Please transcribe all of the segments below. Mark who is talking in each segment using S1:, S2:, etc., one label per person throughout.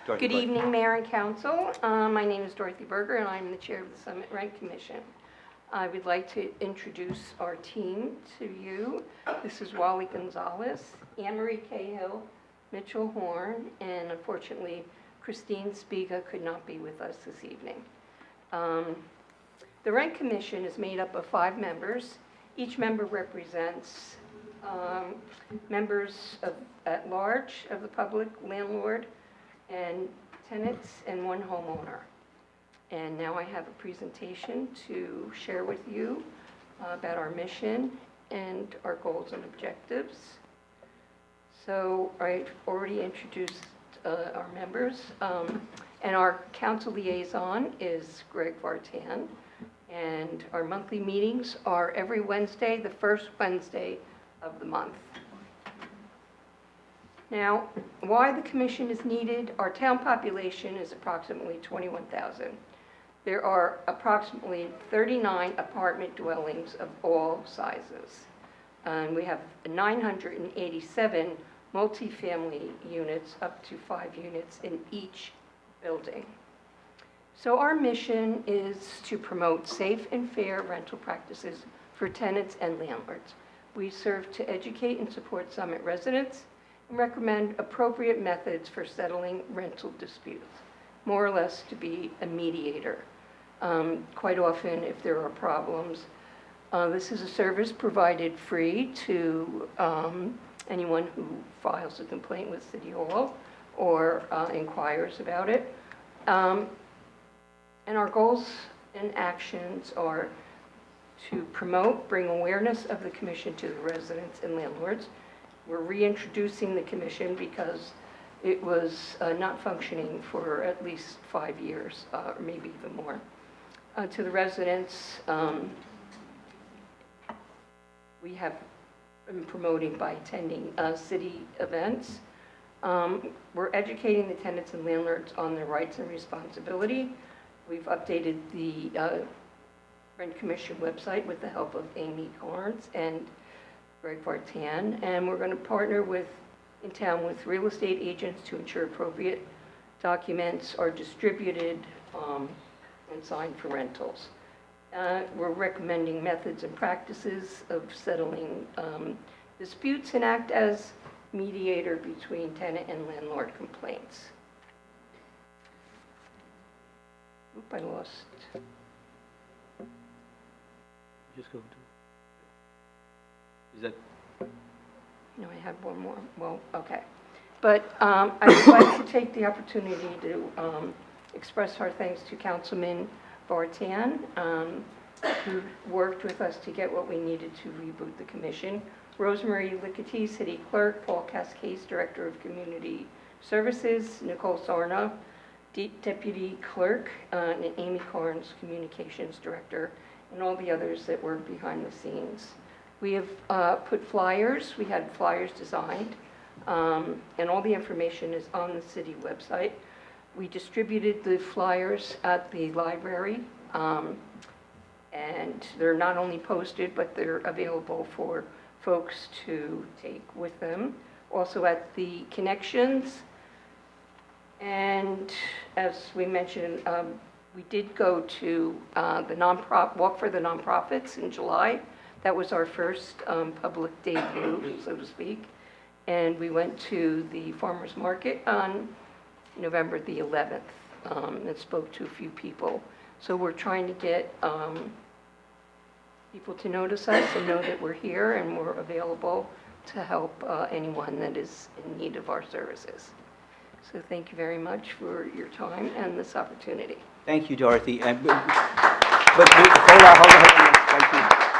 S1: Dorothy,
S2: Good
S1: go ahead.
S2: evening, Mayor and Council. My name is Dorothy Berger, and I'm the Chair of the Summit Rent Commission. I would like to introduce our team to you. This is Wally Gonzalez, Anne Marie Cahill, Mitchell Horn, and unfortunately, Christine Spiga could not be with us this evening. The Rent Commission is made up of 5 members. Each member represents members at large of the public, landlord, and tenants, and 1 homeowner. And now I have a presentation to share with you about our mission and our goals and objectives. So I've already introduced our members, and our council liaison is Greg Vartan. And our monthly meetings are every Wednesday, the first Wednesday of the month. Now, why the commission is needed? Our town population is approximately 21,000. There are approximately 39 apartment dwellings of all sizes. And we have 987 multifamily units, up to 5 units in each building. So our mission is to promote safe and fair rental practices for tenants and landlords. We serve to educate and support Summit residents and recommend appropriate methods for settling rental disputes, more or less to be a mediator. Quite often, if there are problems, this is a service provided free to anyone who files a complaint with City Hall or inquires about it. And our goals and actions are to promote, bring awareness of the commission to the residents and landlords. We're reintroducing the commission because it was not functioning for at least 5 years, or maybe even more. To the residents, we have been promoting by attending city events. We're educating the tenants and landlords on their rights and responsibility. We've updated the Rent Commission website with the help of Amy Carnes and Greg Vartan, and we're going to partner in town with real estate agents to ensure appropriate documents are distributed and signed for rentals. We're recommending methods and practices of settling disputes and act as mediator between tenant and landlord complaints. Oop, I lost.
S1: Just go to. Is that?
S2: No, I have one more. Well, okay. But I would like to take the opportunity to express our thanks to Councilman Vartan, who worked with us to get what we needed to reboot the commission. Rosemary Licati, City Clerk, Paul Cascase, Director of Community Services, Nicole Sarna, Deputy Clerk, and Amy Carnes, Communications Director, and all the others that work behind the scenes. We have put flyers, we had flyers designed, and all the information is on the city website. We distributed the flyers at the library, and they're not only posted, but they're available for folks to take with them. Also at the Connections, and as we mentioned, we did go to the Walk for the Nonprofits in July. That was our first public debut, so to speak. And we went to the Farmers Market on November the 11th and spoke to a few people. So we're trying to get people to notice us and know that we're here and we're available to help anyone that is in need of our services. So thank you very much for your time and this opportunity.
S1: Thank you, Dorothy. But hold on. Thank you.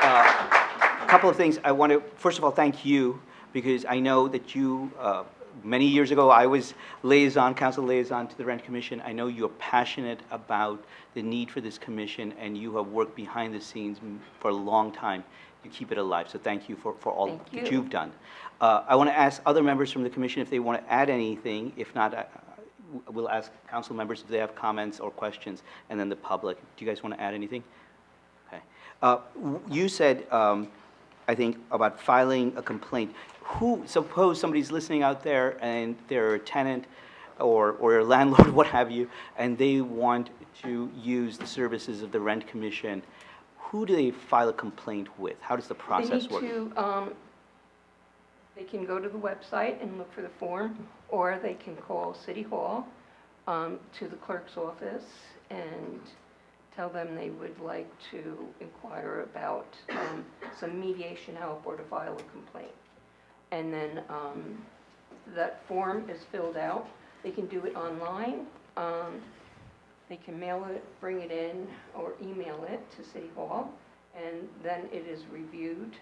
S1: A couple of things. I want to, first of all, thank you, because I know that you, many years ago, I was council liaison to the Rent Commission. I know you're passionate about the need for this commission, and you have worked behind the scenes for a long time. You keep it alive, so thank you for all that you've done. I want to ask other members from the commission if they want to add anything. If not, we'll ask council members if they have comments or questions, and then the public. Do you guys want to add anything? Okay. You said, I think, about filing a complaint. Suppose somebody's listening out there and they're a tenant or a landlord, what have you, and they want to use the services of the rent commission, who do they file a complaint with? How does the process work?
S2: They need to, they can go to the website and look for the form, or they can call City Hall to the clerk's office and tell them they would like to inquire about some mediation help or to file a complaint. And then that form is filled out. They can do it online. They can mail it, bring it in, or email it to City Hall, and then it is reviewed,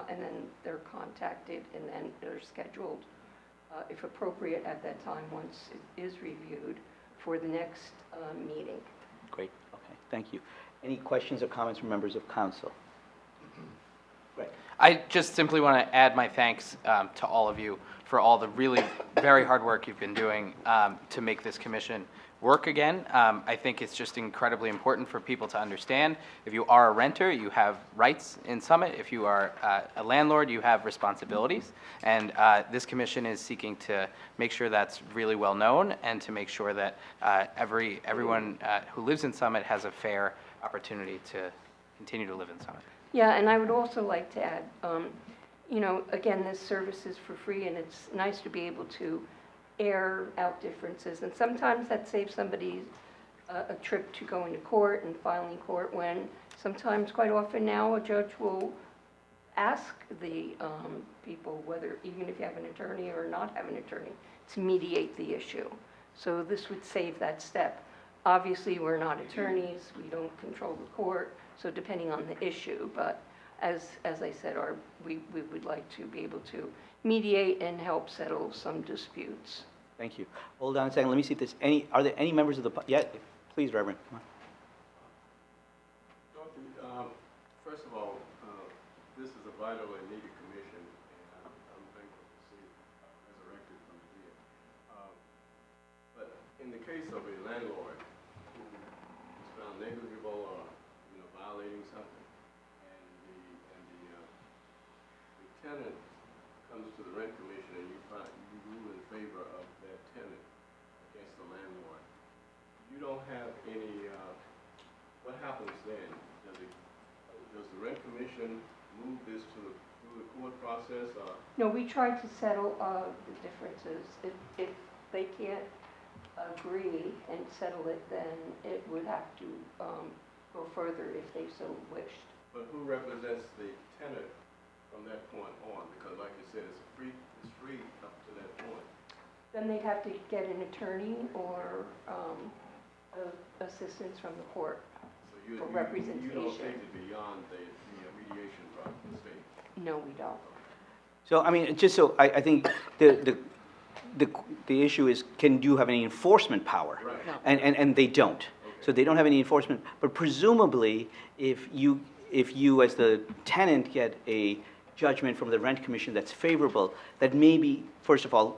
S2: and then they're contacted, and then they're scheduled, if appropriate at that time, once it is reviewed, for the next meeting.
S1: Great, okay, thank you. Any questions or comments from members of council? Right.
S3: I just simply want to add my thanks to all of you for all the really very hard work you've been doing to make this commission work again. I think it's just incredibly important for people to understand. If you are a renter, you have rights in Summit. If you are a landlord, you have responsibilities. And this commission is seeking to make sure that's really well known and to make sure that everyone who lives in Summit has a fair opportunity to continue to live in Summit.
S2: Yeah, and I would also like to add, you know, again, this service is for free, and it's nice to be able to air out differences. And sometimes that saves somebody a trip to going to court and filing court, when sometimes, quite often now, a judge will ask the people, whether, even if you have an attorney or not have an attorney, to mediate the issue. So this would save that step. Obviously, we're not attorneys, we don't control the court, so depending on the issue, but as I said, we would like to be able to mediate and help settle some disputes.
S1: Thank you. Hold on a second, let me see if there's are there any members of the, yeah, please, Reverend, come on.
S4: Dorothy, first of all, this is a vital and needed commission, and I'm thankful to see it resurrected from the dead. But in the case of a landlord who is found negligible or, you know, violating something, and the tenant comes to the rent commission and you rule in favor of that tenant against the landlord, you don't have any, what happens then? Does the rent commission move this through the court process, or?
S2: No, we try to settle the differences. If they can't agree and settle it, then it would have to go further if they so wished.
S4: But who represents the tenant from that point on? Because like you said, it's free up to that point.
S2: Then they'd have to get an attorney or assistance from the court
S4: So
S2: for
S4: you
S2: representation.
S4: don't take it beyond the mediation process, state?
S2: No, we don't.
S1: So, I mean, just so, I think the issue is, do you have any enforcement power?
S4: Right.
S2: No.
S1: And they don't. So they don't have any enforcement, but presumably, if you as the tenant get a judgment from the rent commission that's favorable, that maybe, first of all,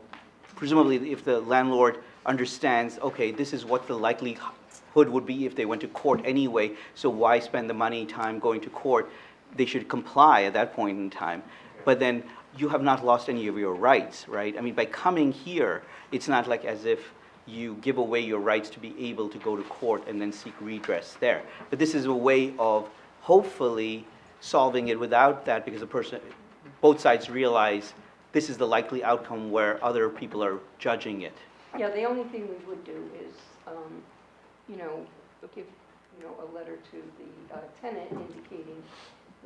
S1: presumably if the landlord understands, okay, this is what the likelihood would be if they went to court anyway, so why spend the money, time going to court? They should comply at that point in time. But then you have not lost any of your rights, right? I mean, by coming here, it's not like as if you give away your rights to be able to go to court and then seek redress there. But this is a way of hopefully solving it without that, because both sides realize this is the likely outcome where other people are judging it.
S2: Yeah, the only thing we would do is, you know, give, you know, a letter to the tenant indicating,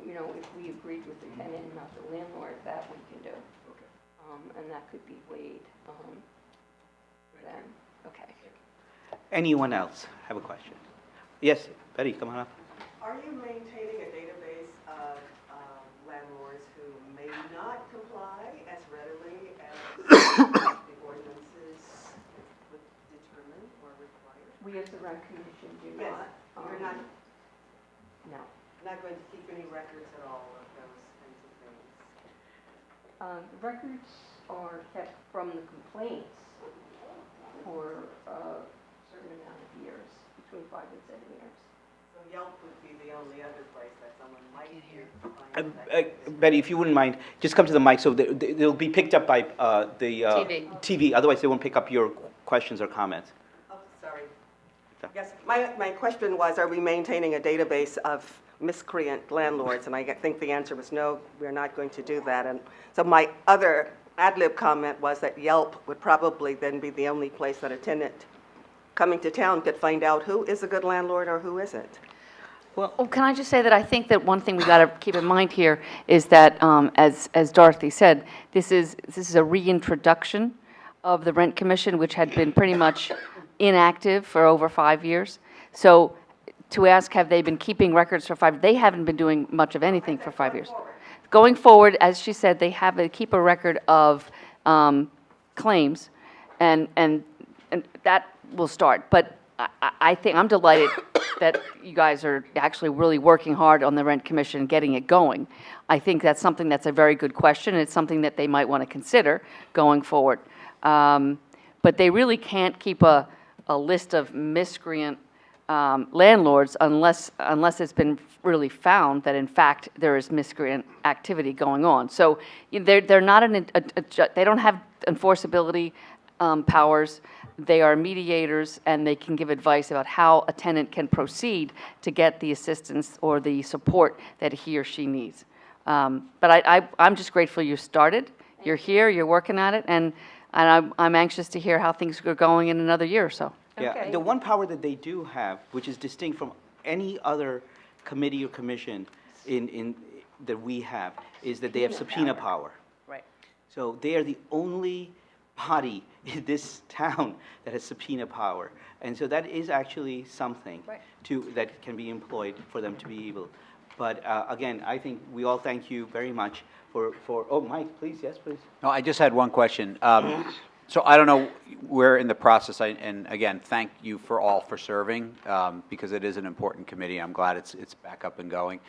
S2: you know, if we agreed with the tenant and not the landlord, that we can do.
S4: Okay.
S2: And that could be weighed then. Okay.
S1: Anyone else have a question? Yes, Betty, come on up.
S5: Are you maintaining a database of landlords who may not comply as readily as the ordinances would determine or require?
S2: We as the rent commission do
S5: Yes,
S2: not.
S5: you're not
S2: No.
S5: going to keep any records at all of those kinds of things?
S2: The records are kept from the complaints for a certain amount of years, between 5 and 7 years.
S5: So Yelp would be the only other place that someone might find that.
S1: Betty, if you wouldn't mind, just come to the mic so they'll be picked up by the
S2: TV.
S1: TV. Otherwise, they won't pick up your questions or comments?
S5: Oh, sorry.
S1: Okay.
S5: Yes, my question was, are we maintaining a database of miscreant landlords? And I think the answer was no, we're not going to do that. And so my other ad lib comment was that Yelp would probably then be the only place that a tenant coming to town could find out who is a good landlord or who isn't.
S6: Oh, can I just say that I think that one thing we got to keep in mind here is that, as Dorothy said, this is a reintroduction of the rent commission, which had been pretty much inactive for over 5 years. So to ask, have they been keeping records for 5? They haven't been doing much of anything for 5 years. Going forward, as she said, they keep a record of claims, and that will start. But I think I'm delighted that you guys are actually really working hard on the rent commission, getting it going. I think that's something that's a very good question, and it's something that they might want to consider going forward. But they really can't keep a list of miscreant landlords unless it's been really found that in fact there is miscreant activity going on. So they're not they don't have enforceability powers. They are mediators, and they can give advice about how a tenant can proceed to get the assistance or the support that he or she needs. But I'm just grateful you started. You're here, you're working at it, and I'm anxious to hear how things are going in another year or so.
S1: Yeah,
S2: Okay.
S1: the one power that they do have, which is distinct from any other committee or commission that we have, is that they have subpoena power.
S6: Right.
S1: So they are the only body in this town that has subpoena power. And so that is actually something
S6: Right.
S1: that can be employed for them to be able. But again, I think we all thank you very much for, oh, Mike, please, yes, please.
S7: No, I just had one question. So I don't know, we're in the process, and again, thank you for serving, because it is an important committee. I'm glad it's back up and going.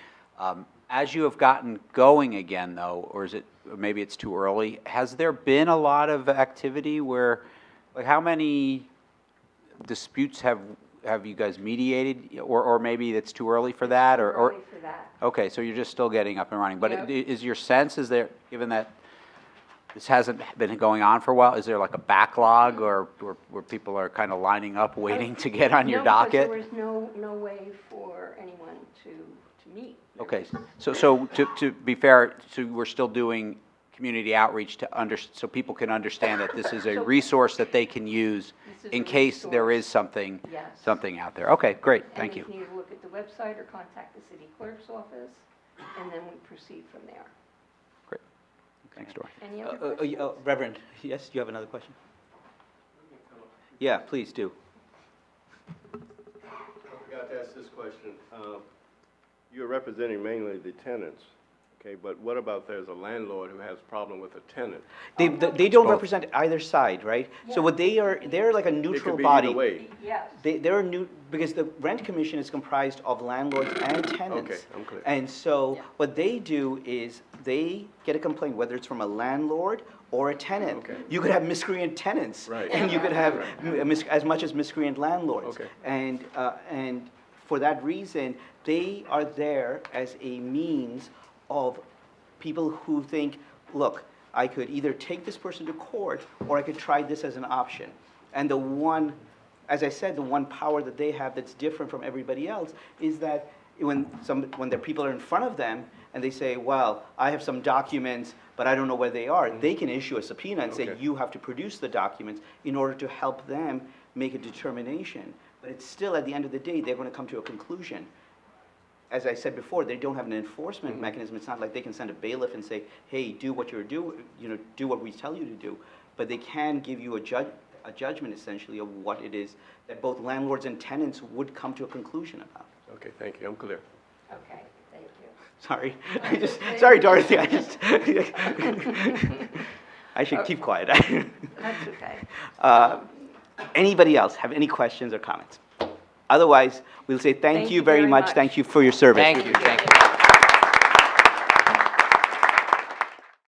S7: As you have gotten going again, though, or maybe it's too early, has there been a lot of activity where, like, how many disputes have you guys mediated, or maybe it's too early for that, or?
S2: Early for that.
S7: Okay, so you're just still getting up and running. But
S2: Yep.
S7: is your sense, is there, given that this hasn't been going on for a while, is there like a backlog, or where people are kind of lining up, waiting to get on your docket?
S2: No, because there was no way for anyone to meet.
S7: Okay, so to be fair, so we're still doing community outreach so people can understand that this is a resource that they can use
S2: This is
S7: in
S2: a
S7: case there
S2: resource.
S7: is something
S2: Yes.
S7: out there. Okay, great, thank
S2: And
S7: you.
S2: you can either look at the website or contact the city clerk's office, and then we proceed from there.
S7: Great, thanks, Dory.
S2: Any other questions?
S1: Reverend, yes, you have another question? Yeah, please do.
S4: I forgot to ask this question. You're representing mainly the tenants, okay, but what about there's a landlord who has a problem with a tenant?
S1: They don't represent either side, right? So what they're like a neutral
S4: It could be
S1: body.
S4: either way.
S2: Yes.
S1: They're new, because the rent commission is comprised of landlords and tenants.
S4: Okay, I'm clear.
S1: And so
S2: Yeah.
S1: what they do is they get a complaint, whether it's from a landlord or a tenant.
S4: Okay.
S1: You could have miscreant tenants.
S4: Right.
S1: And you could have as much as miscreant landlords.
S4: Okay.
S1: And for that reason, they are there as a means of people who think, look, I could either take this person to court, or I could try this as an option. And the one, as I said, the one power that they have that's different from everybody else is that when the people are in front of them and they say, well, I have some documents, but I don't know where they are, they can issue a subpoena and say,
S4: Okay.
S1: you have to produce the documents in order to help them make a determination. But it's still, at the end of the day, they're going to come to a conclusion. As I said before, they don't have an enforcement mechanism. It's not like they can send a bailiff and say, hey, do what you're do what we tell you to do. But they can give you a judgment, essentially, of what it is that both landlords and tenants would come to a conclusion about.
S4: Okay, thank you, I'm clear.
S2: Okay, thank you.
S1: Sorry, sorry, Dorothy, I should keep quiet.
S2: That's okay.
S1: Anybody else have any questions or comments? Otherwise, we'll say thank you very much. Thank you for your service.
S3: Thank you, thank you.